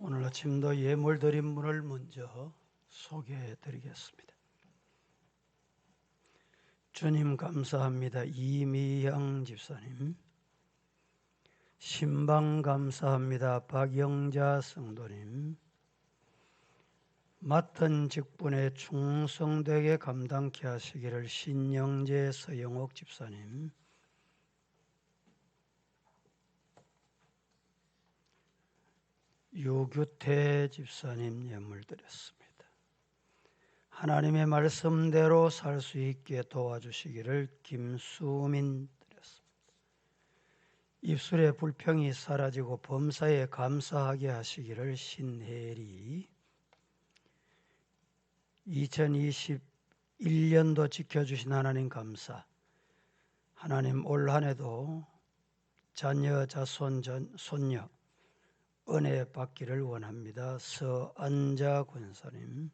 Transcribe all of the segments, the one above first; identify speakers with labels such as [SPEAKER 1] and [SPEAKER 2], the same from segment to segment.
[SPEAKER 1] 오늘 아침도 예물드린 분을 먼저 소개해 드리겠습니다. 주님 감사합니다. 이미향 집사님. 신방 감사합니다. 박영자 성도님. 맡은 직분에 충성되게 감당케 하시기를 신영재 서영옥 집사님. 유규태 집사님 예물 드렸습니다. 하나님의 말씀대로 살 수 있게 도와주시기를 김수민 드렸습니다. 입술의 불평이 사라지고 범사에 감사하게 하시기를 신혜리. 2021년도 지켜주신 하나님 감사. 하나님 올 한 해도 자녀, 자손, 손녀 은혜 받기를 원합니다. 서안자 권사님.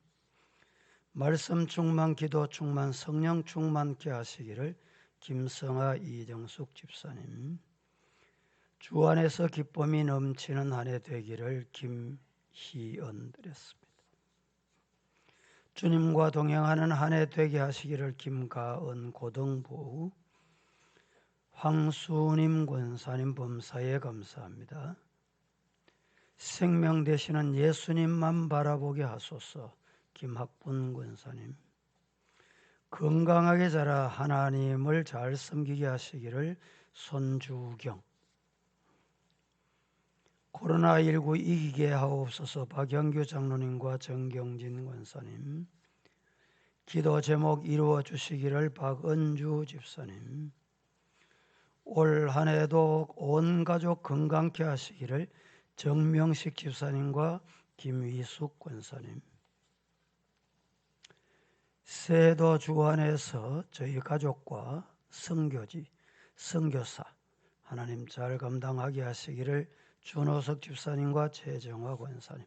[SPEAKER 1] 말씀 충만, 기도 충만, 성령 충만케 하시기를 김성아 이정숙 집사님. 주 안에서 기쁨이 넘치는 한 해 되기를 김희연 드렸습니다. 주님과 동행하는 한 해 되게 하시기를 김가은 고등부. 황수님 권사님 범사에 감사합니다. 생명 되시는 예수님만 바라보게 하소서. 김학분 권사님. 건강하게 자라 하나님을 잘 섬기게 하시기를 손주경. 코로나19 이기게 하옵소서. 박영규 장로님과 정경진 권사님. 기도 제목 이루어 주시기를 박은주 집사님. 올 한 해도 온 가족 건강케 하시기를 정명식 집사님과 김위숙 권사님. 새해도 주 안에서 저희 가족과 선교지, 선교사 하나님 잘 감당하게 하시기를 준호석 집사님과 최정화 권사님,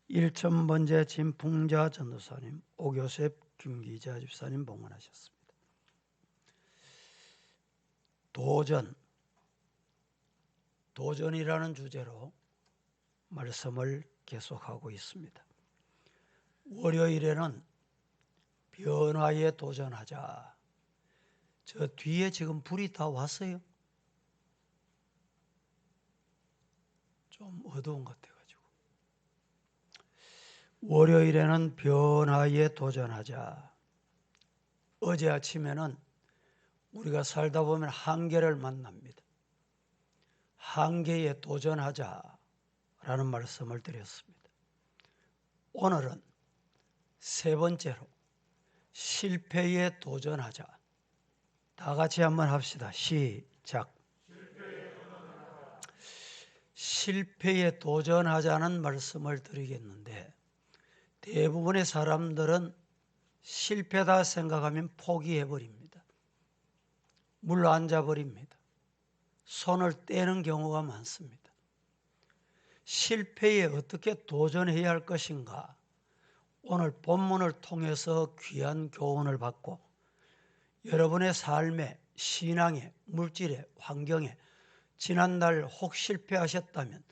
[SPEAKER 1] 일천번제 진풍자 전도사님, 오교셉 김기자 집사님 봉헌하셨습니다. 도전이라는 주제로 말씀을 계속하고 있습니다. 월요일에는 변화에 도전하자. 저 뒤에 지금 불이 다 왔어요. 좀 어두운 것 같아가지고. 월요일에는 변화에 도전하자. 어제 아침에는 우리가 살다 보면 한계를 만납니다. 한계에 도전하자라는 말씀을 드렸습니다. 오늘은 세 번째로 실패에 도전하자. 다 같이 한번 합시다. 시작. 실패에 도전하자는 말씀을 드리겠는데 대부분의 사람들은 실패다 생각하면 포기해버립니다. 물러앉아버립니다. 손을 떼는 경우가 많습니다. 실패에 어떻게 도전해야 할 것인가? 오늘 본문을 통해서 귀한 교훈을 받고 여러분의 삶에, 신앙에, 물질에, 환경에 지난달 혹 실패하셨다면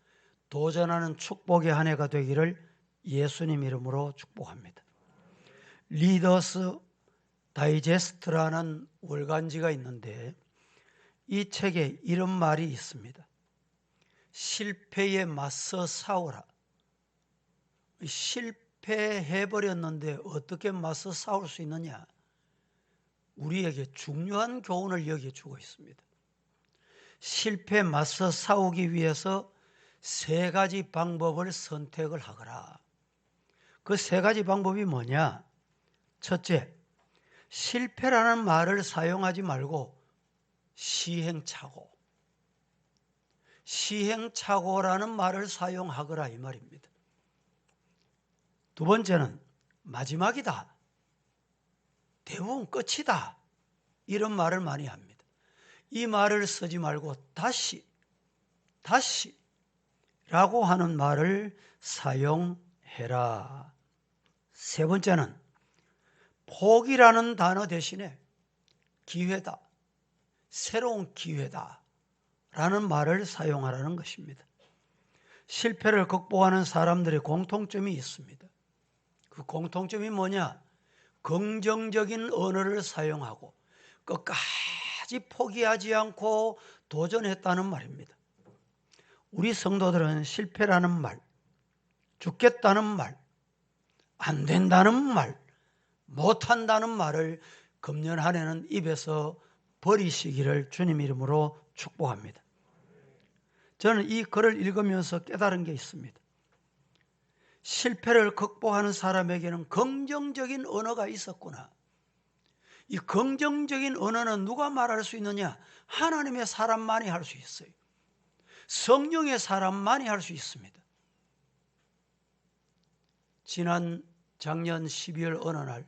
[SPEAKER 1] 도전하는 축복의 한 해가 되기를 예수님 이름으로 축복합니다. 리더스 다이제스트라는 월간지가 있는데 이 책에 이런 말이 있습니다. 실패에 맞서 싸우라. 실패해버렸는데 어떻게 맞서 싸울 수 있느냐? 우리에게 중요한 교훈을 여기에 주고 있습니다. 실패에 맞서 싸우기 위해서 세 가지 방법을 선택을 하거라. 그 세 가지 방법이 뭐냐? 첫째, 실패라는 말을 사용하지 말고 시행착오. 시행착오라는 말을 사용하거라 이 말입니다. 두 번째는 마지막이다. 대부분 끝이다. 이런 말을 많이 합니다. 이 말을 쓰지 말고 다시 라고 하는 말을 사용해라. 세 번째는 포기라는 단어 대신에 기회다. 새로운 기회다. 라는 말을 사용하라는 것입니다. 실패를 극복하는 사람들의 공통점이 있습니다. 그 공통점이 뭐냐? 긍정적인 언어를 사용하고 끝까지 포기하지 않고 도전했다는 말입니다. 우리 성도들은 실패라는 말, 죽겠다는 말, 안 된다는 말, 못한다는 말을 금년 한 해는 입에서 버리시기를 주님 이름으로 축복합니다. 저는 이 글을 읽으면서 깨달은 게 있습니다. 실패를 극복하는 사람에게는 긍정적인 언어가 있었구나. 이 긍정적인 언어는 누가 말할 수 있느냐? 하나님의 사람만이 할 수 있어요. 성령의 사람만이 할 수 있습니다. 작년 12월 어느 날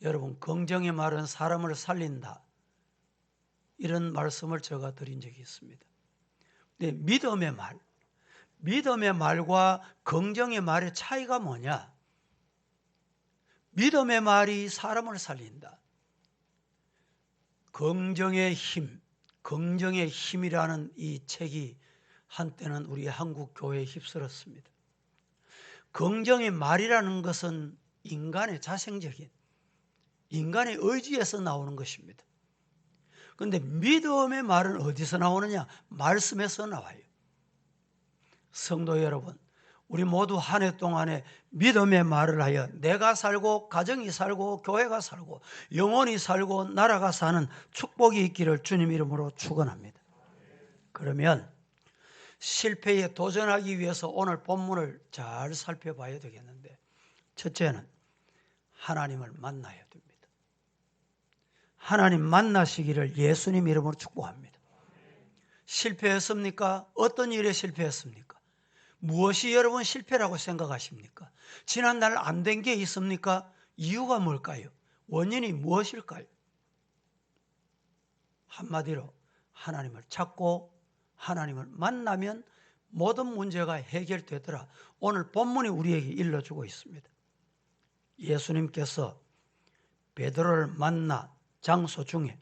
[SPEAKER 1] 여러분, 긍정의 말은 사람을 살린다, 이런 말씀을 제가 드린 적이 있습니다. 근데 믿음의 말과 긍정의 말의 차이가 뭐냐? 믿음의 말이 사람을 살린다. 긍정의 힘이라는 이 책이 한때는 우리 한국 교회에 휩쓸었습니다. 긍정의 말이라는 것은 인간의 자생적인, 인간의 의지에서 나오는 것입니다. 그런데 믿음의 말은 어디서 나오느냐? 말씀에서 나와요. 성도 여러분, 우리 모두 한 해 동안에 믿음의 말을 하여 내가 살고 가정이 살고 교회가 살고 영혼이 살고 나라가 사는 축복이 있기를 주님 이름으로 축원합니다. 그러면 실패에 도전하기 위해서 오늘 본문을 잘 살펴봐야 되겠는데, 첫째는 하나님을 만나야 됩니다. 하나님 만나시기를 예수님 이름으로 축복합니다. 실패했습니까? 어떤 일에 실패했습니까? 무엇이 여러분 실패라고 생각하십니까? 지난날 안 된 게 있습니까? 이유가 뭘까요? 원인이 무엇일까요? 한마디로 하나님을 찾고 하나님을 만나면 모든 문제가 해결되더라. 오늘 본문이 우리에게 일러주고 있습니다. 예수님께서 베드로를 만나 장소 중에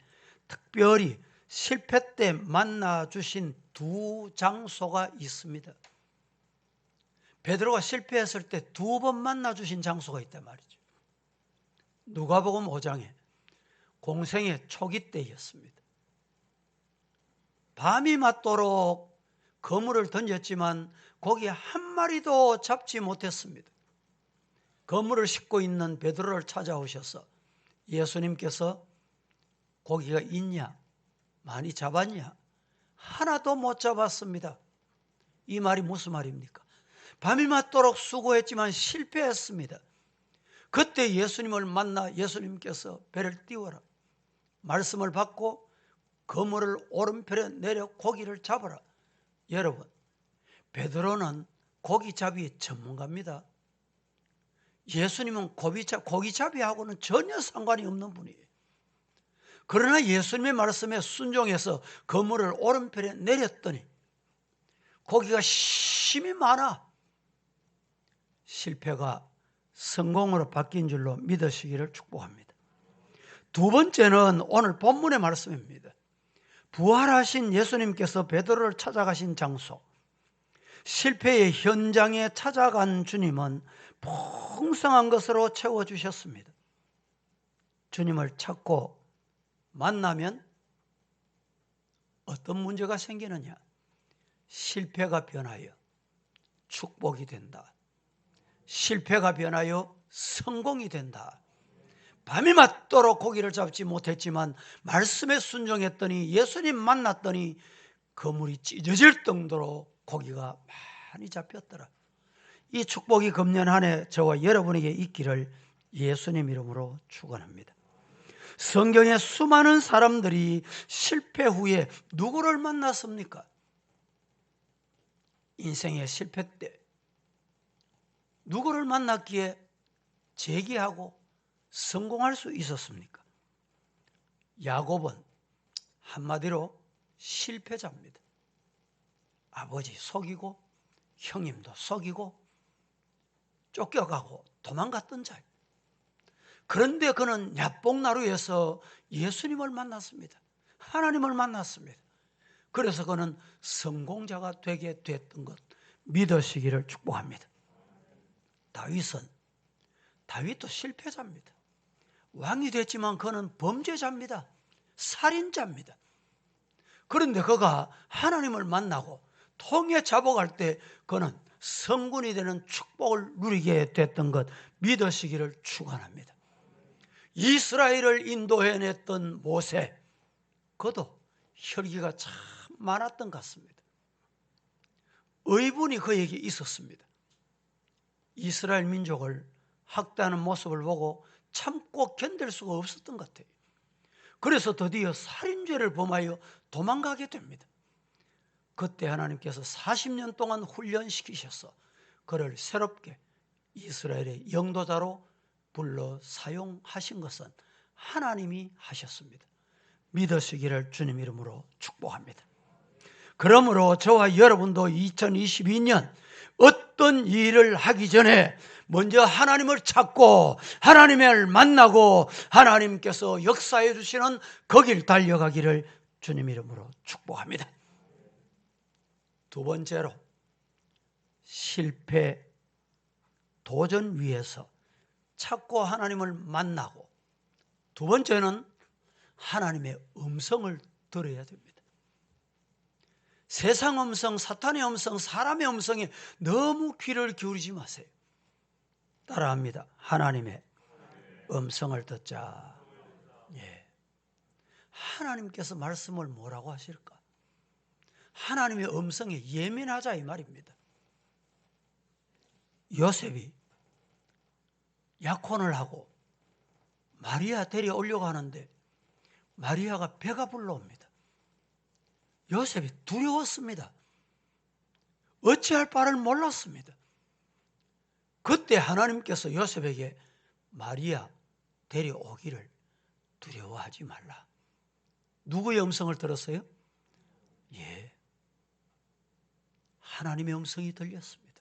[SPEAKER 1] 특별히 실패 때 만나 주신 두 장소가 있습니다. 베드로가 실패했을 때 두 번 만나 주신 장소가 있단 말이죠. 누가복음 5장에 공생의 초기 때였습니다. 밤이 맞도록 그물을 던졌지만 고기 한 마리도 잡지 못했습니다. 그물을 싣고 있는 베드로를 찾아오셔서 예수님께서 고기가 있냐? 많이 잡았냐? 하나도 못 잡았습니다. 이 말이 무슨 말입니까? 밤이 맞도록 수고했지만 실패했습니다. 그때 예수님을 만나 예수님께서 배를 띄워라, 말씀을 받고 그물을 오른편에 내려 고기를 잡아라. 여러분, 베드로는 고기잡이 전문가입니다. 예수님은 고기잡이하고는 전혀 상관이 없는 분이에요. 그러나 예수님의 말씀에 순종해서 그물을 오른편에 내렸더니 고기가 힘이 많아 실패가 성공으로 바뀐 줄로 믿으시기를 축복합니다. 두 번째는 오늘 본문의 말씀입니다. 부활하신 예수님께서 베드로를 찾아가신 장소, 실패의 현장에 찾아간 주님은 풍성한 것으로 채워주셨습니다. 주님을 찾고 만나면 어떤 문제가 생기느냐? 실패가 변하여 축복이 된다. 실패가 변하여 성공이 된다. 밤이 맞도록 고기를 잡지 못했지만 말씀에 순종했더니 예수님 만났더니 그물이 찢어질 정도로 고기가 많이 잡혔더라. 이 축복이 금년 한 해 저와 여러분에게 있기를 예수님 이름으로 축원합니다. 성경에 수많은 사람들이 실패 후에 누구를 만났습니까? 인생의 실패 때 누구를 만났기에 재기하고 성공할 수 있었습니까? 야곱은 한마디로 실패자입니다. 아버지 속이고 형님도 속이고 쫓겨가고 도망갔던 자예요. 그런데 그는 야복나루에서 예수님을 만났습니다. 하나님을 만났습니다. 그래서 그는 성공자가 되게 됐던 것, 믿으시기를 축복합니다. 다윗도 실패자입니다. 왕이 됐지만 그는 범죄자입니다. 살인자입니다. 그런데 그가 하나님을 만나고 통에 잡아갈 때 그는 성군이 되는 축복을 누리게 됐던 것 믿으시기를 축원합니다. 이스라엘을 인도해냈던 모세, 그도 혈기가 참 많았던 것 같습니다. 의분이 그에게 있었습니다. 이스라엘 민족을 학대하는 모습을 보고 참고 견딜 수가 없었던 것 같아요. 그래서 드디어 살인죄를 범하여 도망가게 됩니다. 그때 하나님께서 40년 동안 훈련시키셔서 그를 새롭게 이스라엘의 영도자로 불러 사용하신 것은 하나님이 하셨습니다. 믿으시기를 주님 이름으로 축복합니다. 그러므로 저와 여러분도 2022년 어떤 일을 하기 전에 먼저 하나님을 찾고 하나님을 만나고 하나님께서 역사해 주시는 거길 달려가기를 주님 이름으로 축복합니다. 두 번째로, 실패 도전 위에서 찾고 하나님을 만나고, 두 번째는 하나님의 음성을 들어야 됩니다. 세상 음성, 사탄의 음성, 사람의 음성에 너무 귀를 기울이지 마세요. 따라합니다. 하나님의 음성을 듣자. 예. 하나님께서 말씀을 뭐라고 하실까? 하나님의 음성에 예민하자 이 말입니다. 요셉이 약혼을 하고 마리아 데려오려고 하는데 마리아가 배가 불러옵니다. 요셉이 두려웠습니다. 어찌할 바를 몰랐습니다. 그때 하나님께서 요셉에게 마리아 데려오기를 두려워하지 말라. 누구의 음성을 들었어요? 예, 하나님의 음성이 들렸습니다.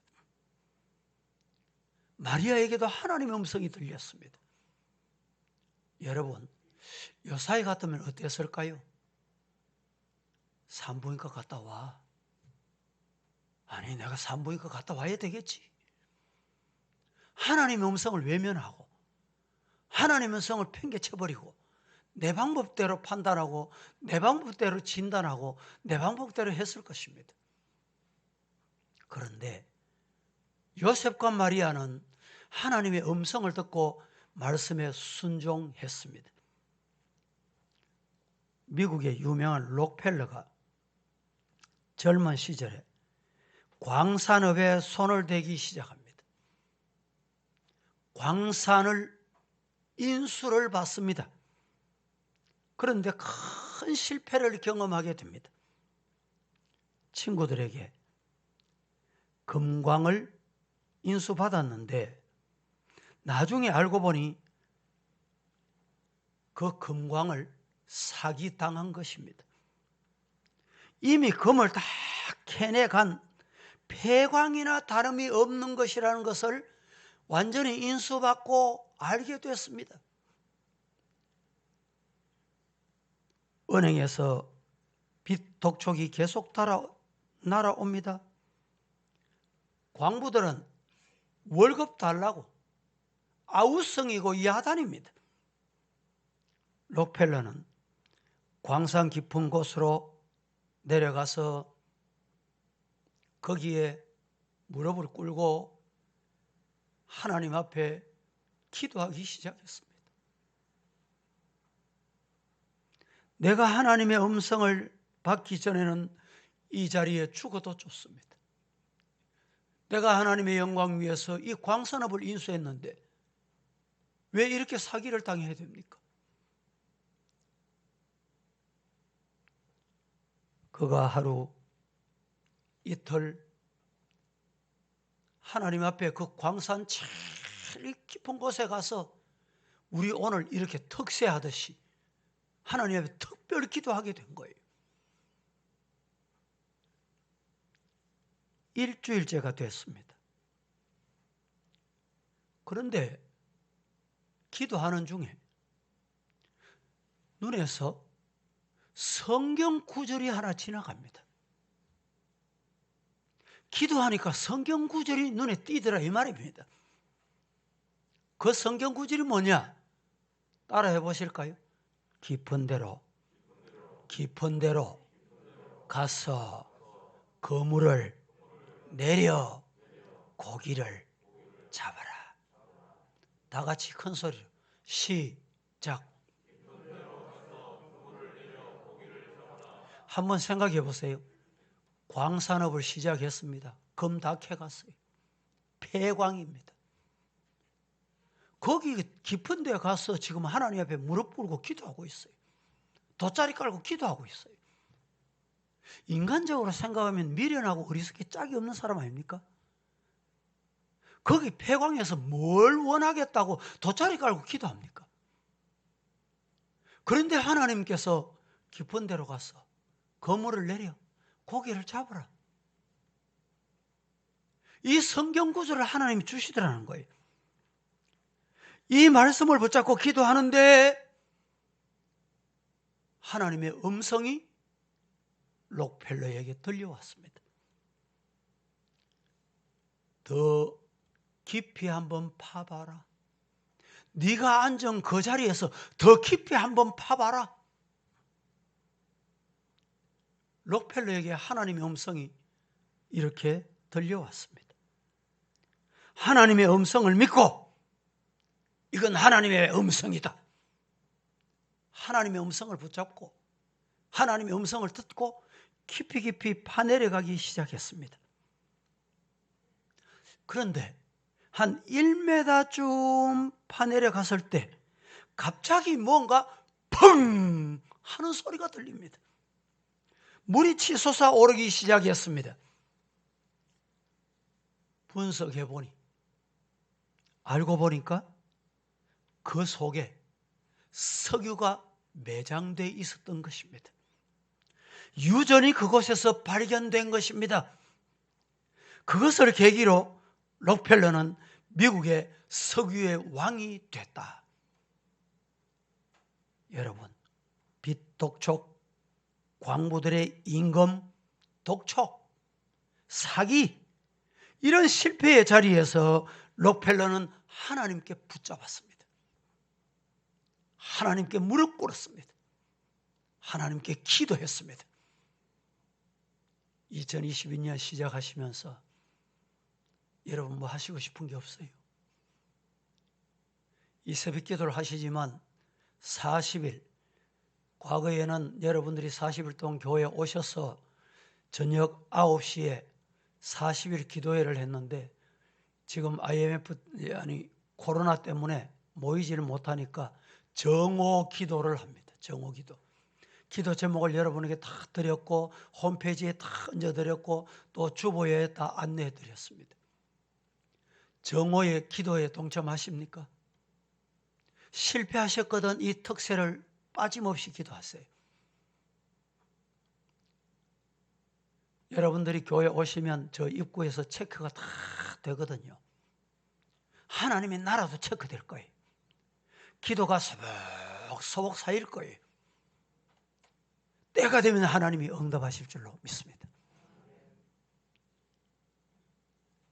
[SPEAKER 1] 마리아에게도 하나님의 음성이 들렸습니다. 여러분, 요사이 같으면 어땠을까요? 산부인과 갔다 와. 아니, 내가 산부인과 갔다 와야 되겠지. 하나님의 음성을 외면하고 하나님의 음성을 팽개쳐버리고 내 방법대로 판단하고 내 방법대로 진단하고 내 방법대로 했을 것입니다. 그런데 요셉과 마리아는 하나님의 음성을 듣고 말씀에 순종했습니다. 미국의 유명한 록펠러가 젊은 시절에 광산업에 손을 대기 시작합니다. 광산을 인수를 받습니다. 그런데 큰 실패를 경험하게 됩니다. 친구들에게 금광을 인수받았는데 나중에 알고 보니 그 금광을 사기당한 것입니다. 이미 금을 다 캐내간 폐광이나 다름이 없는 것이라는 것을 완전히 인수받고 알게 됐습니다. 은행에서 빚 독촉이 계속 날아옵니다. 광부들은 월급 달라고 아우성이고 야단입니다. 록펠러는 광산 깊은 곳으로 내려가서 거기에 무릎을 꿇고 하나님 앞에 기도하기 시작했습니다. 내가 하나님의 음성을 받기 전에는 이 자리에 죽어도 좋습니다. 내가 하나님의 영광 위해서 이 광산업을 인수했는데 왜 이렇게 사기를 당해야 됩니까? 그가 하루 이틀 하나님 앞에 그 광산 제일 깊은 곳에 가서 우리 오늘 이렇게 특세하듯이 하나님 앞에 특별히 기도하게 된 거예요. 일주일째가 됐습니다. 그런데 기도하는 중에 눈에서 성경 구절이 하나 지나갑니다. 기도하니까 성경 구절이 눈에 띄더라 이 말입니다. 그 성경 구절이 뭐냐? 따라해 보실까요? 깊은 데로 가서 그물을 내려 고기를 잡아라. 다 같이 큰 소리로 시작. 한번 생각해 보세요. 광산업을 시작했습니다. 금 다 캐갔어요. 폐광입니다. 거기 깊은 데 가서 지금 하나님 앞에 무릎 꿇고 기도하고 있어요. 돗자리 깔고 기도하고 있어요. 인간적으로 생각하면 미련하고 어리석기 짝이 없는 사람 아닙니까? 거기 폐광에서 뭘 원하겠다고 돗자리 깔고 기도합니까? 그런데 하나님께서 깊은 데로 가서 그물을 내려 고기를 잡으라. 이 성경 구절을 하나님이 주시더라는 거예요. 이 말씀을 붙잡고 기도하는데 하나님의 음성이 록펠러에게 들려왔습니다. 더 깊이 한번 파봐라. 네가 앉은 그 자리에서 더 깊이 한번 파봐라. 록펠러에게 하나님의 음성이 이렇게 들려왔습니다. 하나님의 음성을 믿고 이건 하나님의 음성이다. 하나님의 음성을 붙잡고 하나님의 음성을 듣고 깊이 파내려가기 시작했습니다. 그런데 한 1m쯤 파내려갔을 때 갑자기 뭔가 펑 하는 소리가 들립니다. 물이 치솟아 오르기 시작했습니다. 분석해 보니 알고 보니까 그 속에 석유가 매장되어 있었던 것입니다. 유전이 그곳에서 발견된 것입니다. 그것을 계기로 록펠러는 미국의 석유의 왕이 됐다. 여러분, 빚 독촉, 광부들의 임금 독촉, 사기, 이런 실패의 자리에서 록펠러는 하나님께 붙잡았습니다. 하나님께 무릎 꿇었습니다. 하나님께 기도했습니다. 2022년 시작하시면서 여러분 뭐 하시고 싶은 게 없어요? 이 새벽 기도를 하시지만 40일, 과거에는 여러분들이 40일 동안 교회에 오셔서 저녁 9시에 40일 기도회를 했는데 지금 코로나 때문에 모이지를 못하니까 정오 기도를 합니다. 정오 기도. 기도 제목을 여러분에게 다 드렸고 홈페이지에 다 얹어드렸고 또 주보에 다 안내해드렸습니다. 정오의 기도에 동참하십니까? 실패하셨거든 이 특세를 빠짐없이 기도하세요. 여러분들이 교회 오시면 저 입구에서 체크가 다 되거든요. 하나님의 나라도 체크될 거예요. 기도가 소복소복 쌓일 거예요. 때가 되면 하나님이 응답하실 줄로 믿습니다.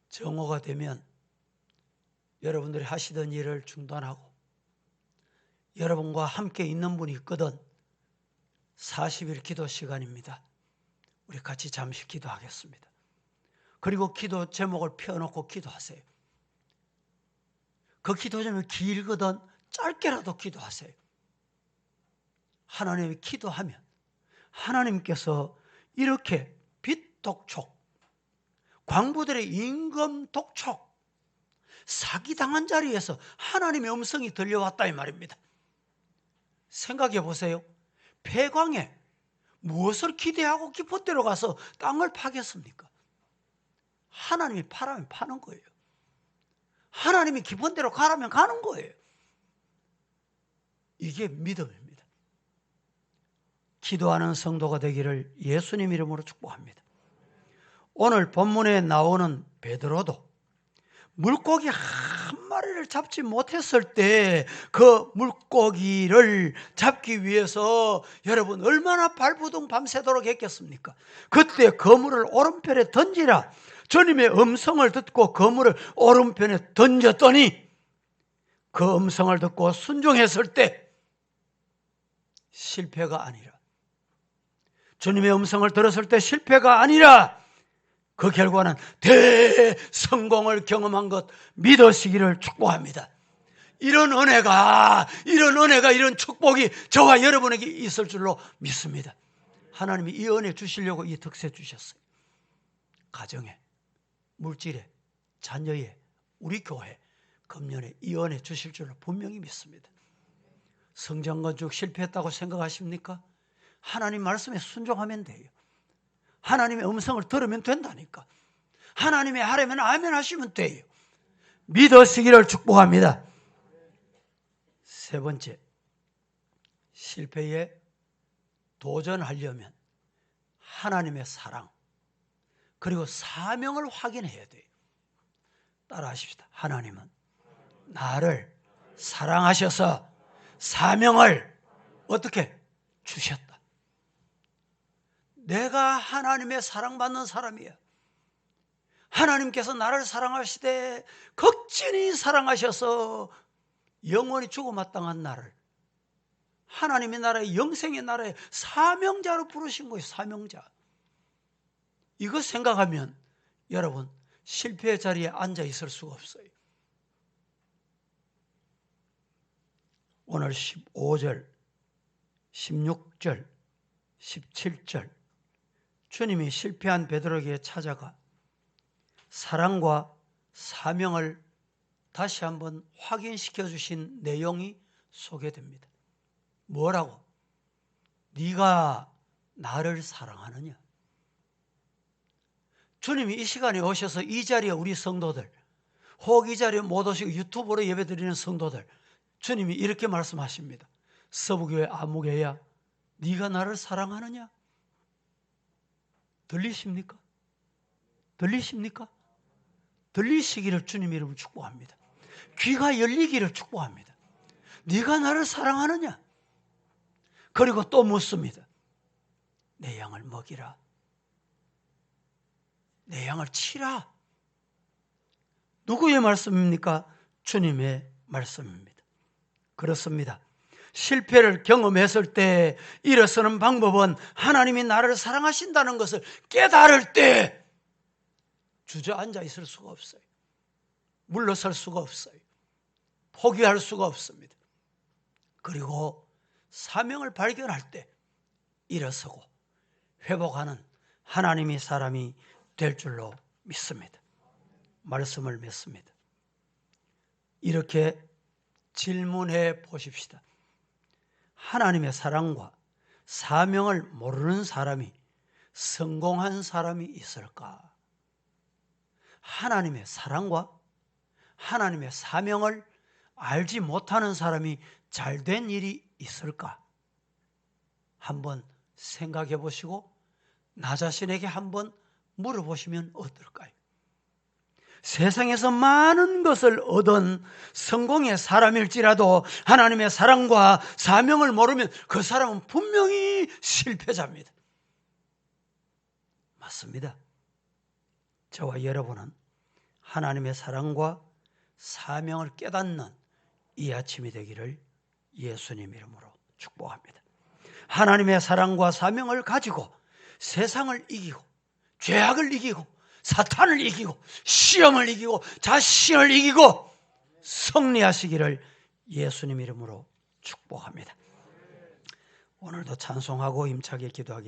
[SPEAKER 1] 정오가 되면 여러분들이 하시던 일을 중단하고 여러분과 함께 있는 분이 있거든 40일 기도 시간입니다. 우리 같이 잠시 기도하겠습니다. 그리고 기도 제목을 펴놓고 기도하세요. 그 기도 제목이 길거든 짧게라도 기도하세요. 하나님이 기도하면 하나님께서 이렇게 빚 독촉, 광부들의 임금 독촉, 사기당한 자리에서 하나님의 음성이 들려왔다 이 말입니다. 생각해 보세요. 폐광에 무엇을 기대하고 깊은 데로 가서 땅을 파겠습니까? 하나님이 파라면 파는 거예요. 하나님이 깊은 데로 가라면 가는 거예요. 이게 믿음입니다. 기도하는 성도가 되기를 예수님 이름으로 축복합니다. 오늘 본문에 나오는 베드로도 물고기 한 마리를 잡지 못했을 때 그 물고기를 잡기 위해서 여러분 얼마나 발부둥 밤새도록 했겠습니까? 그때 그물을 오른편에 던지라 주님의 음성을 듣고 그물을 오른편에 던졌더니 그 음성을 듣고 순종했을 때 실패가 아니라, 주님의 음성을 들었을 때 실패가 아니라 그 결과는 대성공을 경험한 것 믿으시기를 축복합니다. 이런 은혜가, 이런 축복이 저와 여러분에게 있을 줄로 믿습니다. 하나님이 이 은혜 주시려고 이 득세 주셨어요. 가정에, 물질에, 자녀에, 우리 교회, 금년에 이 은혜 주실 줄로 분명히 믿습니다. 성전 건축 실패했다고 생각하십니까? 하나님 말씀에 순종하면 돼요. 하나님의 음성을 들으면 된다니까. 하나님의 하라면 아멘 하시면 돼요. 믿으시기를 축복합니다. 세 번째, 실패에 도전하려면 하나님의 사랑 그리고 사명을 확인해야 돼요. 따라 하십시다. 하나님은 나를 사랑하셔서 사명을 어떻게 주셨다. 내가 하나님의 사랑받는 사람이야. 하나님께서 나를 사랑하시되 극진히 사랑하셔서 영원히 죽어마땅한 나를 하나님의 나라의 영생의 나라의 사명자로 부르신 거예요. 사명자. 이거 생각하면 여러분 실패의 자리에 앉아 있을 수가 없어요. 오늘 15절, 16절, 17절 주님이 실패한 베드로에게 찾아가 사랑과 사명을 다시 한번 확인시켜 주신 내용이 소개됩니다. 뭐라고? 네가 나를 사랑하느냐? 주님이 이 시간에 오셔서 이 자리에 우리 성도들, 혹 이 자리에 못 오시고 유튜브로 예배드리는 성도들, 주님이 이렇게 말씀하십니다. 서부교회 아무개야, 네가 나를 사랑하느냐? 들리십니까? 들리십니까? 들리시기를 주님 이름으로 축복합니다. 귀가 열리기를 축복합니다. 네가 나를 사랑하느냐? 그리고 또 묻습니다. 내 양을 먹이라. 내 양을 치라. 누구의 말씀입니까? 주님의 말씀입니다. 그렇습니다. 실패를 경험했을 때 일어서는 방법은 하나님이 나를 사랑하신다는 것을 깨달을 때 주저앉아 있을 수가 없어요. 물러설 수가 없어요. 포기할 수가 없습니다. 그리고 사명을 발견할 때 일어서고 회복하는 하나님의 사람이 될 줄로 믿습니다. 말씀을 맺습니다. 이렇게 질문해 보십시다. 하나님의 사랑과 사명을 모르는 사람이 성공한 사람이 있을까? 하나님의 사랑과 하나님의 사명을 알지 못하는 사람이 잘된 일이 있을까? 한번 생각해 보시고 나 자신에게 한번 물어보시면 어떨까요? 세상에서 많은 것을 얻은 성공의 사람일지라도 하나님의 사랑과 사명을 모르면 그 사람은 분명히 실패자입니다. 맞습니다. 저와 여러분은 하나님의 사랑과 사명을 깨닫는 이 아침이 되기를 예수님 이름으로 축복합니다. 하나님의 사랑과 사명을 가지고 세상을 이기고 죄악을 이기고 사탄을 이기고 시험을 이기고 자신을 이기고 승리하시기를 예수님 이름으로 축복합니다. 오늘도 찬송하고 힘차게 기도하겠습니다.